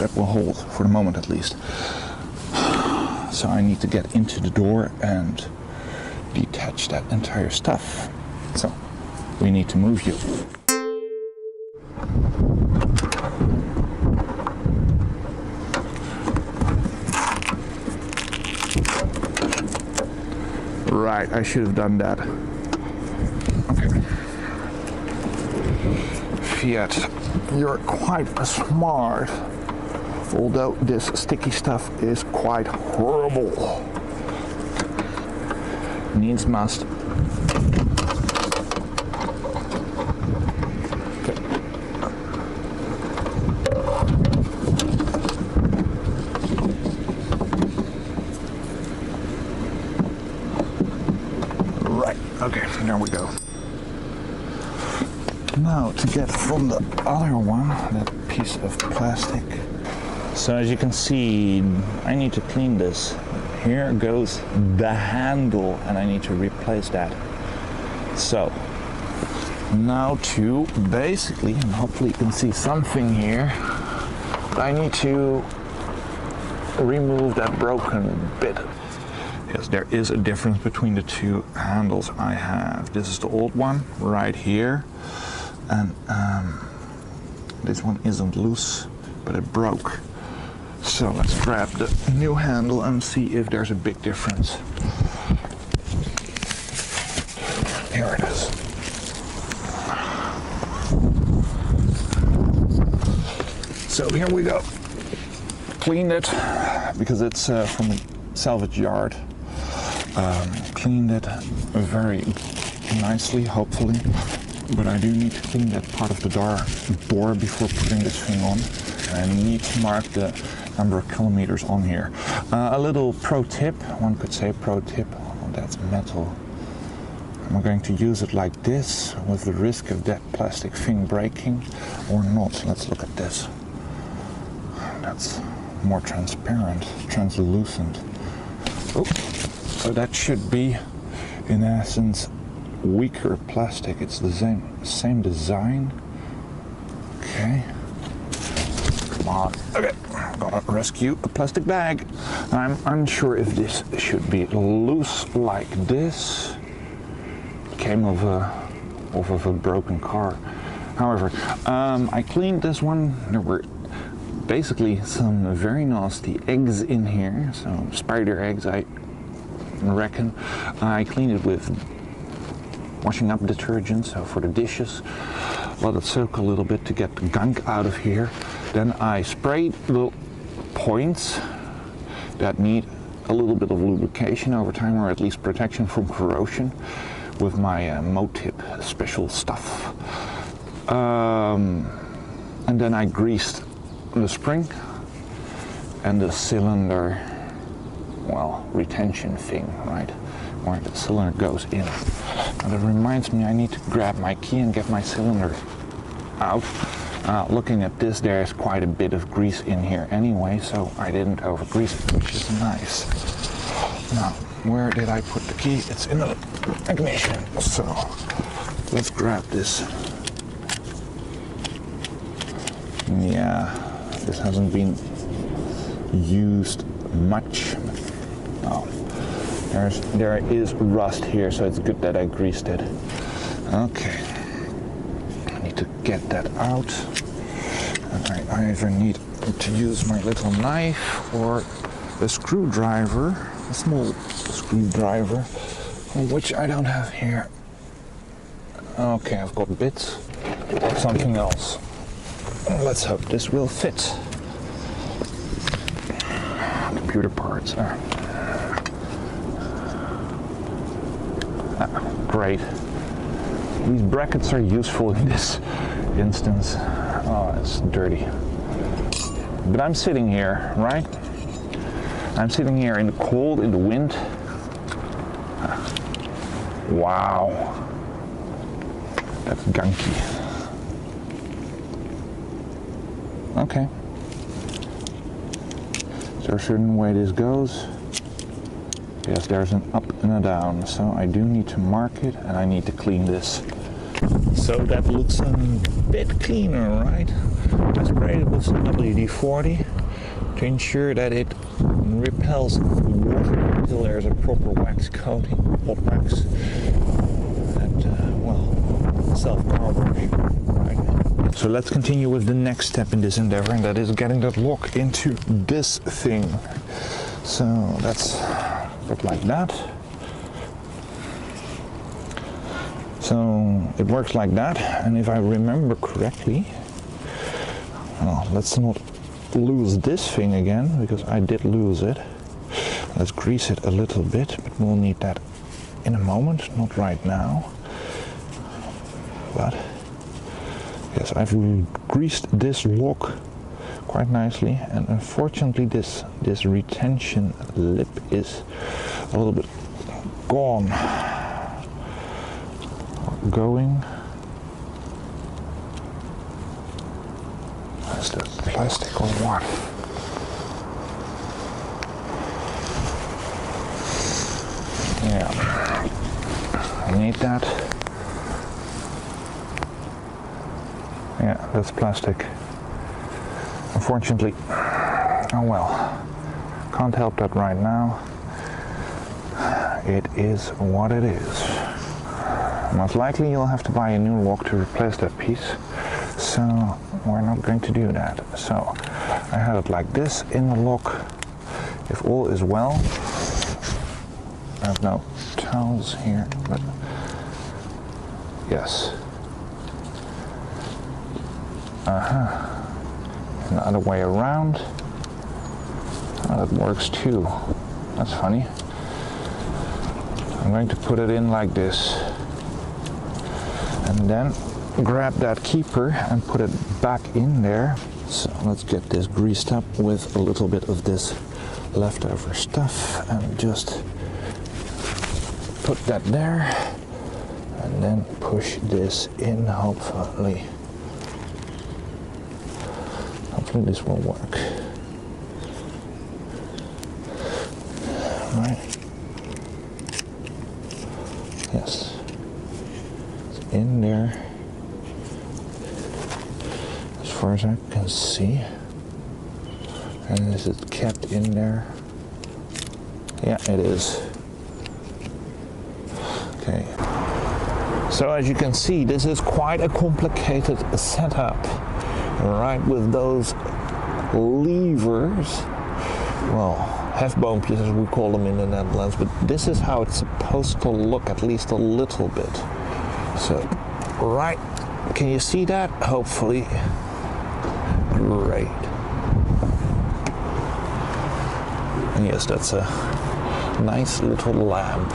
that will hold, for the moment at least. So I need to get into the door and detach that entire stuff. So we need to move you. Right, I should have done that. Okay. Fiat, you're quite smart. Although this sticky stuff is quite horrible. Needs must. Okay. Right, okay, there we go. Now to get from the other one, that piece of plastic. So as you can see, I need to clean this. Here goes the handle and I need to replace that. So now to basically, and hopefully you can see something here, I need to remove that broken bit. Yes, there is a difference between the two handles I have. This is the old one right here, and this one isn't loose, but it broke. So let's grab the new handle and see if there's a big difference. Here it is. So here we go. Cleaned it because it's from a salvage yard. Cleaned it very nicely, hopefully. But I do need to clean that part of the door before putting this thing on. And I need to mark the number of kilometers on here. A little pro tip, one could say pro tip, oh, that's metal. I'm going to use it like this with the risk of that plastic thing breaking or not. Let's look at this. That's more transparent, translucent. Oh, so that should be in essence weaker plastic. It's the same design. Okay. Come on. Okay. Gotta rescue a plastic bag. I'm unsure if this should be loose like this. Came of a broken car. However, I cleaned this one. There were basically some very nasty eggs in here, so spider eggs, I reckon. I cleaned it with washing up detergent, so for the dishes. Let it soak a little bit to get the gunk out of here. Then I sprayed the points that need a little bit of lubrication over time, or at least protection from corrosion, with my Motip special stuff. And then I greased the spring and the cylinder, well, retention thing, right, where the cylinder goes in. And it reminds me I need to grab my key and get my cylinder out. Looking at this, there's quite a bit of grease in here anyway, so I didn't over grease it, which is nice. Now, where did I put the key? It's in the ignition, so let's grab this. Yeah, this hasn't been used much. Oh, there is rust here, so it's good that I greased it. Okay, I need to get that out. And I either need to use my little knife or a screwdriver, a small screwdriver, which I don't have here. Okay, I've got bits or something else. Let's hope this will fit. Computer parts are great. These brackets are useful in this instance. Oh, it's dirty. But I'm sitting here, right? I'm sitting here in the cold, in the wind. Wow. That's gunky. Okay. Is there a certain way this goes? Yes, there's an up and a down, so I do need to mark it and I need to clean this. So that looks a bit cleaner, right? I sprayed it with some WD-40 to ensure that it repels water until there's a proper wax coating, hot wax, and self-carburing, right? So let's continue with the next step in this endeavor, and that is getting that lock into this thing. So let's put like that. So it works like that, and if I remember correctly, well, let's not lose this thing again, because I did lose it. Let's grease it a little bit, but we'll need that in a moment, not right now. But yes, I've greased this lock quite nicely, and unfortunately this retention lip is a little bit gone. Going. Is that plastic or what? Yeah, I need that. Yeah, that's plastic. Unfortunately, oh well, can't help that right now. It is what it is. Most likely you'll have to buy a new lock to replace that piece, so we're not going to do that. So I have it like this in the lock. If all is well, I have no towels here, but yes. And the other way around. Oh, that works too. That's funny. I'm going to put it in like this. And then grab that keeper and put it back in there. So let's get this greased up with a little bit of this leftover stuff and just put that there and then push this in. Hopefully this will work. Right. Yes. In there as far as I can see, and is it kept in there? Yeah, it is. Okay, so as you can see, this is quite a complicated setup, right? With those levers, well, hefboompjes as we call them in the Netherlands, but this is how it's supposed to look, at least a little bit. So, right, can you see that? Hopefully. Great. And yes, that's a nice little lamp.